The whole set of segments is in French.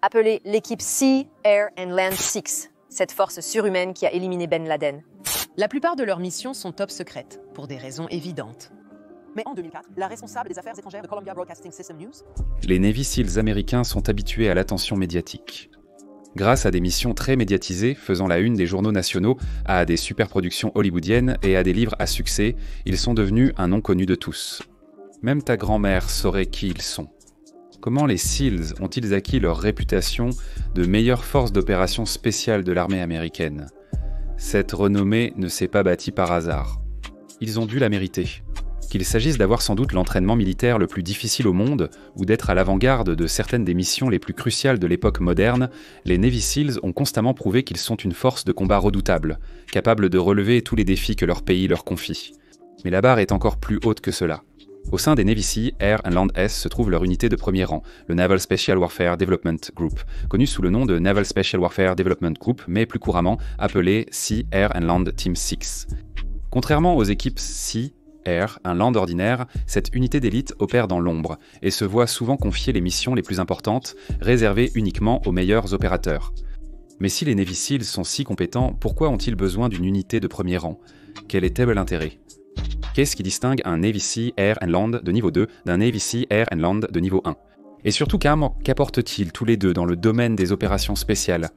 appelée l'équipe Sea, Air and Land 6, cette force surhumaine qui a éliminé Ben Laden. La plupart de leurs missions sont top secrètes, pour des raisons évidentes. Mais en 2004, la responsable des affaires étrangères de Columbia Broadcasting System News... Les Navy SEALs américains sont habitués à l'attention médiatique. Grâce à des missions très médiatisées, faisant la une des journaux nationaux, à des superproductions hollywoodiennes et à des livres à succès, ils sont devenus un nom connu de tous. Même ta grand-mère saurait qui ils sont. Comment les SEALs ont-ils acquis leur réputation de meilleure force d'opération spéciale de l'armée américaine ? Cette renommée ne s'est pas bâtie par hasard. Ils ont dû la mériter. Qu'il s'agisse d'avoir sans doute l'entraînement militaire le plus difficile au monde ou d'être à l'avant-garde de certaines des missions les plus cruciales de l'époque moderne, les Navy SEALs ont constamment prouvé qu'ils sont une force de combat redoutable, capable de relever tous les défis que leur pays leur confie. Mais la barre est encore plus haute que cela. Au sein des Navy Sea, Air and Land S se trouve leur unité de premier rang, le Naval Special Warfare Development Group, connu sous le nom de Naval Special Warfare Development Group, mais plus couramment appelé Sea, Air and Land Team 6. Contrairement aux équipes Sea, Air, un land ordinaire, cette unité d'élite opère dans l'ombre et se voit souvent confier les missions les plus importantes, réservées uniquement aux meilleurs opérateurs. Mais si les Navy SEALs sont si compétents, pourquoi ont-ils besoin d'une unité de premier rang ? Quel est tel l'intérêt ? Qu'est-ce qui distingue un Navy Sea, Air and Land de niveau 2 d'un Navy Sea, Air and Land de niveau 1 ? Et surtout, qu'apportent-ils tous les deux dans le domaine des opérations spéciales ?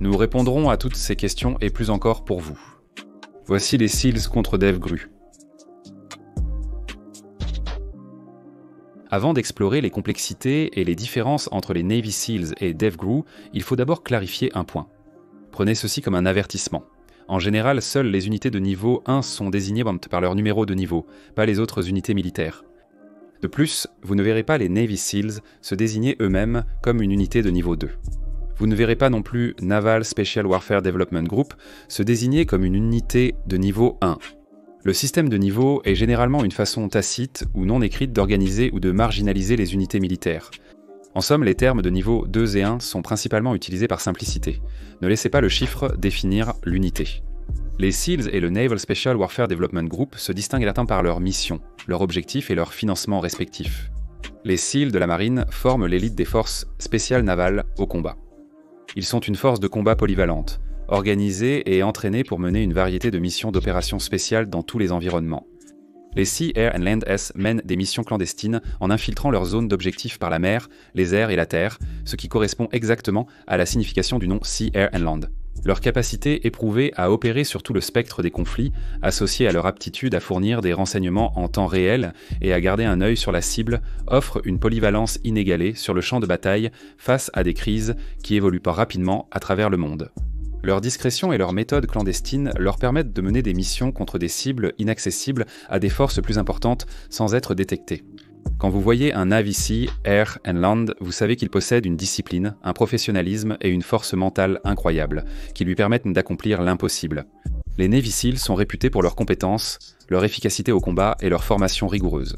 Nous répondrons à toutes ces questions et plus encore pour vous. Voici les SEALs contre DevGru. Avant d'explorer les complexités et les différences entre les Navy SEALs et DevGru, il faut d'abord clarifier un point. Prenez ceci comme un avertissement. En général, seules les unités de niveau 1 sont désignées par leur numéro de niveau, pas les autres unités militaires. De plus, vous ne verrez pas les Navy SEALs se désigner eux-mêmes comme une unité de niveau 2. Vous ne verrez pas non plus Naval Special Warfare Development Group se désigner comme une unité de niveau 1. Le système de niveau est généralement une façon tacite ou non écrite d'organiser ou de marginaliser les unités militaires. En somme, les termes de niveau 2 et 1 sont principalement utilisés par simplicité. Ne laissez pas le chiffre définir l'unité. Les SEALs et le Naval Special Warfare Development Group se distinguent par leur mission, leur objectif et leur financement respectifs. Les SEALs de la marine forment l'élite des forces spéciales navales au combat. Ils sont une force de combat polyvalente, organisée et entraînée pour mener une variété de missions d'opérations spéciales dans tous les environnements. Les Sea, Air and Land S mènent des missions clandestines en infiltrant leur zone d'objectif par la mer, les airs et la terre, ce qui correspond exactement à la signification du nom Sea, Air and Land. Leur capacité éprouvée à opérer sur tout le spectre des conflits, associée à leur aptitude à fournir des renseignements en temps réel et à garder un œil sur la cible, offre une polyvalence inégalée sur le champ de bataille face à des crises qui évoluent pas rapidement à travers le monde. Leur discrétion et leur méthode clandestine leur permettent de mener des missions contre des cibles inaccessibles à des forces plus importantes sans être détectées. Quand vous voyez un Navy Sea, Air and Land, vous savez qu'il possède une discipline, un professionnalisme et une force mentale incroyables, qui lui permettent d'accomplir l'impossible. Les Navy SEALs sont réputés pour leurs compétences, leur efficacité au combat et leur formation rigoureuse.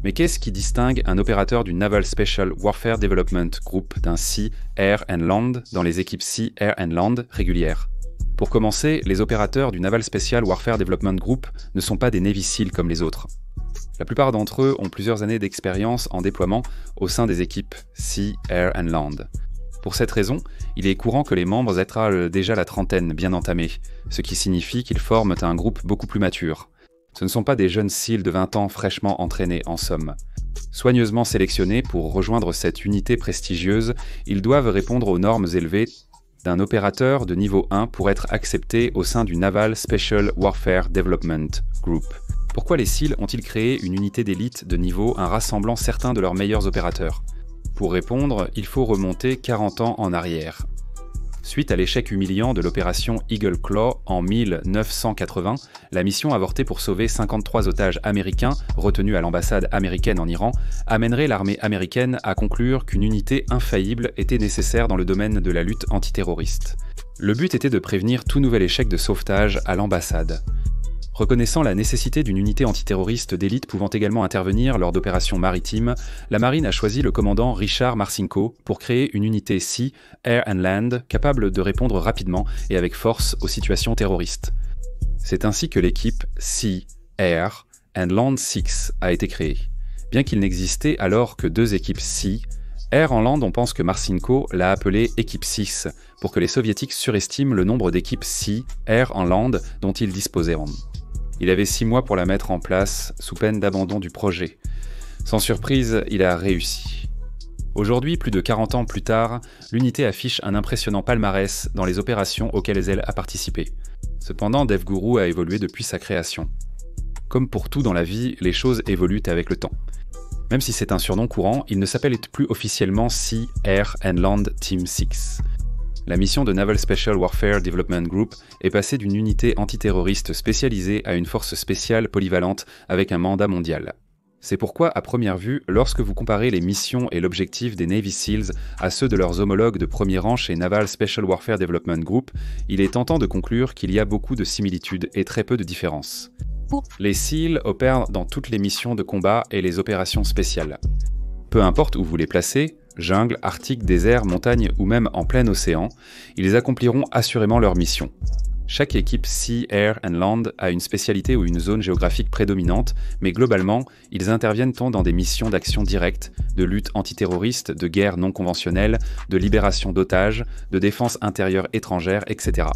Mais qu'est-ce qui distingue un opérateur du Naval Special Warfare Development Group d'un Sea, Air and Land dans les équipes Sea, Air and Land régulières ? Pour commencer, les opérateurs du Naval Special Warfare Development Group ne sont pas des Navy SEAL comme les autres. La plupart d'entre eux ont plusieurs années d'expérience en déploiement au sein des équipes Sea, Air and Land. Pour cette raison, il est courant que les membres aient déjà la trentaine bien entamée, ce qui signifie qu'ils forment un groupe beaucoup plus mature. Ce ne sont pas des jeunes SEAL de 20 ans fraîchement entraînés en somme. Soigneusement sélectionnés pour rejoindre cette unité prestigieuse, ils doivent répondre aux normes élevées d'un opérateur de niveau 1 pour être accepté au sein du Naval Special Warfare Development Group. Pourquoi les SEAL ont-ils créé une unité d'élite de niveau 1 rassemblant certains de leurs meilleurs opérateurs ? Pour répondre, il faut remonter 40 ans en arrière. Suite à l'échec humiliant de l'opération Eagle Claw en 1980, la mission avortée pour sauver 53 otages américains retenus à l'ambassade américaine en Iran amènerait l'armée américaine à conclure qu'une unité infaillible était nécessaire dans le domaine de la lutte antiterroriste. Le but était de prévenir tout nouvel échec de sauvetage à l'ambassade. Reconnaissant la nécessité d'une unité antiterroriste d'élite pouvant également intervenir lors d'opérations maritimes, la marine a choisi le commandant Richard Marcinko pour créer une unité Sea, Air and Land capable de répondre rapidement et avec force aux situations terroristes. C'est ainsi que l'équipe Sea, Air and Land 6 a été créée. Bien qu'il n'existait alors que deux équipes Sea, Air en Land, on pense que Marcinko l'a appelé Équipe 6 pour que les soviétiques surestiment le nombre d'équipes Sea, Air en Land dont ils disposaient. Il avait 6 mois pour la mettre en place sous peine d'abandon du projet. Sans surprise, il a réussi. Aujourd'hui, plus de 40 ans plus tard, l'unité affiche un impressionnant palmarès dans les opérations auxquelles elle a participé. Cependant, DevGuru a évolué depuis sa création. Comme pour tout dans la vie, les choses évoluent avec le temps. Même si c'est un surnom courant, il ne s'appelle plus officiellement Sea, Air and Land Team 6. La mission de Naval Special Warfare Development Group est passée d'une unité antiterroriste spécialisée à une force spéciale polyvalente avec un mandat mondial. C'est pourquoi, à première vue, lorsque vous comparez les missions et l'objectif des Navy SEALs à ceux de leurs homologues de premier rang chez Naval Special Warfare Development Group, il est tentant de conclure qu'il y a beaucoup de similitudes et très peu de différences. Les SEALs opèrent dans toutes les missions de combat et les opérations spéciales. Peu importe où vous les placez, jungle, arctique, désert, montagne ou même en plein océan, ils accompliront assurément leur mission. Chaque équipe Sea, Air and Land a une spécialité ou une zone géographique prédominante, mais globalement, ils interviennent tant dans des missions d'action directe, de lutte antiterroriste, de guerre non conventionnelle, de libération d'otages, de défense intérieure étrangère, etc.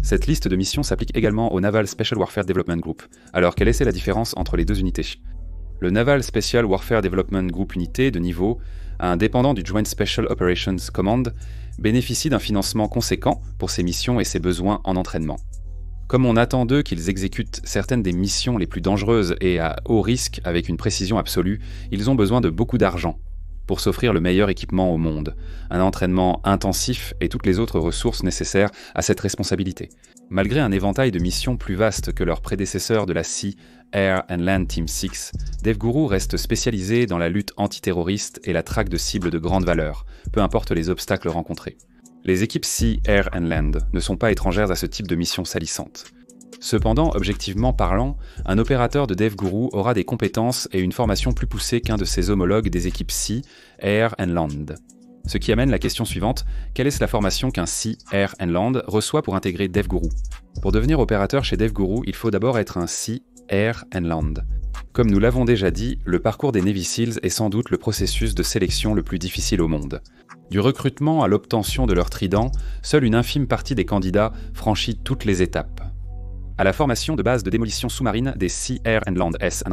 Cette liste de missions s'applique également au Naval Special Warfare Development Group. Alors, quelle est la différence entre les deux unités ? Le Naval Special Warfare Development Group unité de niveau, indépendant du Joint Special Operations Command, bénéficie d'un financement conséquent pour ses missions et ses besoins en entraînement. Comme on attend d'eux qu'ils exécutent certaines des missions les plus dangereuses et à haut risque avec une précision absolue, ils ont besoin de beaucoup d'argent pour s'offrir le meilleur équipement au monde, un entraînement intensif et toutes les autres ressources nécessaires à cette responsabilité. Malgré un éventail de missions plus vaste que leurs prédécesseurs de la Sea, Air and Land Team 6, DevGuru reste spécialisé dans la lutte antiterroriste et la traque de cibles de grande valeur, peu importe les obstacles rencontrés. Les équipes Sea, Air and Land ne sont pas étrangères à ce type de mission salissante. Cependant, objectivement parlant, un opérateur de DevGuru aura des compétences et une formation plus poussée qu'un de ses homologues des équipes Sea, Air and Land. Ce qui amène la question suivante, quelle est la formation qu'un Sea, Air and Land reçoit pour intégrer DevGuru ? Pour devenir opérateur chez DevGuru, il faut d'abord être un Sea, Air and Land. Comme nous l'avons déjà dit, le parcours des Navy SEALs est sans doute le processus de sélection le plus difficile au monde. Du recrutement à l'obtention de leur trident, seule une infime partie des candidats franchit toutes les étapes. À la formation de base de démolition sous-marine des Sea, Air and Land S,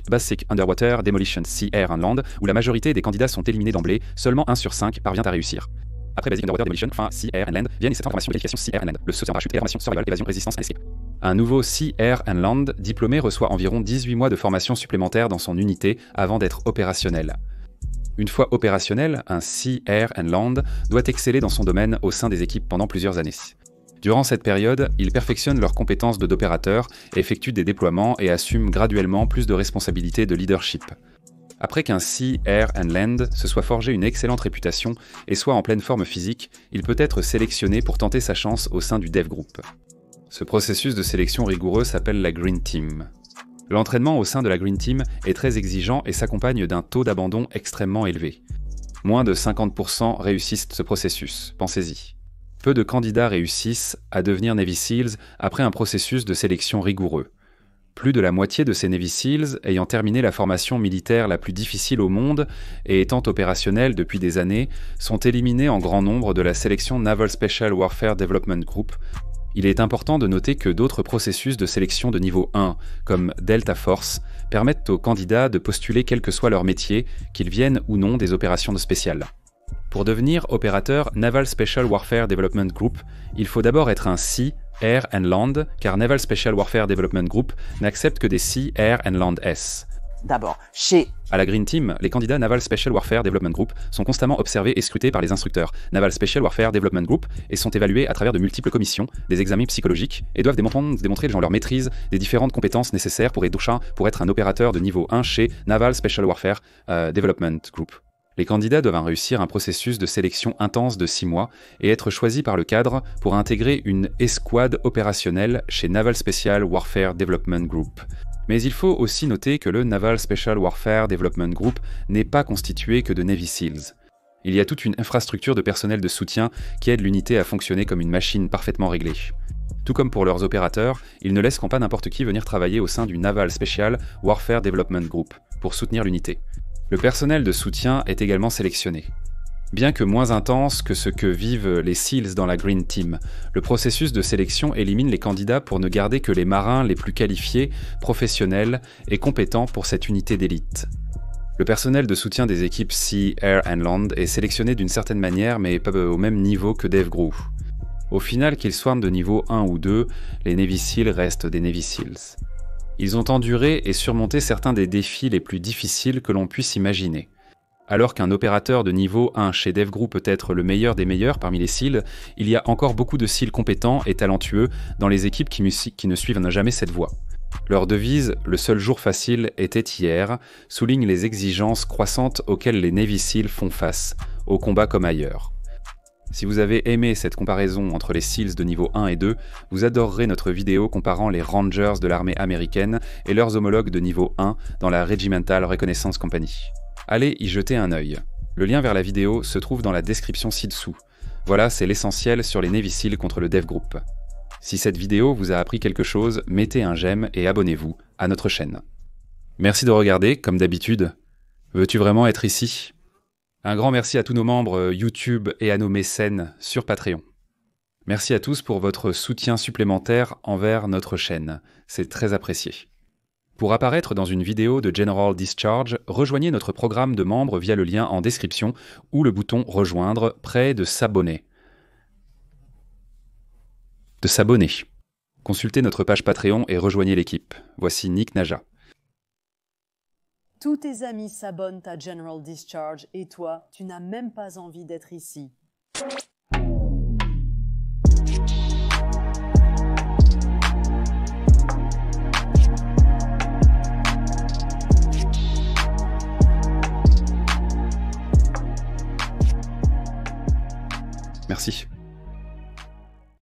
Basic Underwater Demolition Sea, Air and Land, où la majorité des candidats sont éliminés d'emblée, seulement 1 sur 5 parvient à réussir. Après Basic Underwater Demolition, Sea, Air and Land, viennent les 7 formations de qualification Sea, Air and Land, le saut en parachute, formation, survival, évasion, résistance, escape. Un nouveau Sea, Air and Land diplômé reçoit environ 18 mois de formation supplémentaire dans son unité avant d'être opérationnel. Une fois opérationnel, un Sea, Air and Land doit exceller dans son domaine au sein des équipes pendant plusieurs années. Durant cette période, ils perfectionnent leurs compétences d'opérateurs, effectuent des déploiements et assument graduellement plus de responsabilités de leadership. Après qu'un Sea, Air and Land se soit forgé une excellente réputation et soit en pleine forme physique, il peut être sélectionné pour tenter sa chance au sein du Dev Group. Ce processus de sélection rigoureux s'appelle la Green Team. L'entraînement au sein de la Green Team est très exigeant et s'accompagne d'un taux d'abandon extrêmement élevé. Moins de 50% réussissent ce processus, pensez-y. Peu de candidats réussissent à devenir Navy SEALs après un processus de sélection rigoureux. Plus de la moitié de ces Navy SEALs, ayant terminé la formation militaire la plus difficile au monde et étant opérationnels depuis des années, sont éliminés en grand nombre de la sélection Naval Special Warfare Development Group. Il est important de noter que d'autres processus de sélection de niveau 1, comme Delta Force, permettent aux candidats de postuler quel que soit leur métier, qu'ils viennent ou non des opérations spéciales. Pour devenir opérateur Naval Special Warfare Development Group, il faut d'abord être un Sea, Air and Land, car Naval Special Warfare Development Group n'accepte que des Sea, Air and Land S. D'abord, chez À la Green Team, les candidats Naval Special Warfare Development Group sont constamment observés et scrutés par les instructeurs Naval Special Warfare Development Group et sont évalués à travers de multiples commissions, des examens psychologiques et doivent démontrer leur maîtrise des différentes compétences nécessaires pour être un opérateur de niveau 1 chez Naval Special Warfare Development Group. Les candidats doivent réussir un processus de sélection intense de 6 mois et être choisis par le cadre pour intégrer une escouade opérationnelle chez Naval Special Warfare Development Group. Mais il faut aussi noter que le Naval Special Warfare Development Group n'est pas constitué que de Navy SEALs. Il y a toute une infrastructure de personnel de soutien qui aide l'unité à fonctionner comme une machine parfaitement réglée. Tout comme pour leurs opérateurs, ils ne laisseront pas n'importe qui venir travailler au sein du Naval Special Warfare Development Group pour soutenir l'unité. Le personnel de soutien est également sélectionné. Bien que moins intense que ce que vivent les SEALs dans la Green Team, le processus de sélection élimine les candidats pour ne garder que les marins les plus qualifiés, professionnels et compétents pour cette unité d'élite. Le personnel de soutien des équipes Sea, Air and Land est sélectionné d'une certaine manière mais pas au même niveau que DevGru. Au final, qu'ils soient de niveau 1 ou 2, les Navy SEALs restent des Navy SEALs. Ils ont enduré et surmonté certains des défis les plus difficiles que l'on puisse imaginer. Alors qu'un opérateur de niveau 1 chez DevGru peut être le meilleur des meilleurs parmi les SEALs, il y a encore beaucoup de SEALs compétents et talentueux dans les équipes qui ne suivent jamais cette voie. Leur devise « Le seul jour facile était hier » souligne les exigences croissantes auxquelles les Navy SEALs font face, au combat comme ailleurs. Si vous avez aimé cette comparaison entre les SEALs de niveau 1 et 2, vous adorerez notre vidéo comparant les Rangers de l'armée américaine et leurs homologues de niveau 1 dans la Regimental Reconnaissance Company. Allez y jeter un œil. Le lien vers la vidéo se trouve dans la description ci-dessous. Voilà, c'est l'essentiel sur les Navy SEALs contre le DevGroup. Si cette vidéo vous a appris quelque chose, mettez un j'aime et abonnez-vous à notre chaîne. Merci de regarder, comme d'habitude. Veux-tu vraiment être ici ? Un grand merci à tous nos membres YouTube et à nos mécènes sur Patreon. Merci à tous pour votre soutien supplémentaire envers notre chaîne. C'est très apprécié. Pour apparaître dans une vidéo de General Discharge, rejoignez notre programme de membres via le lien en description ou le bouton « Rejoindre » près de s'abonner. Consultez notre page Patreon et rejoignez l'équipe. Voici Nick Naja. Tous tes amis s'abonnent à General Discharge et toi, tu n'as même pas envie d'être ici. Merci.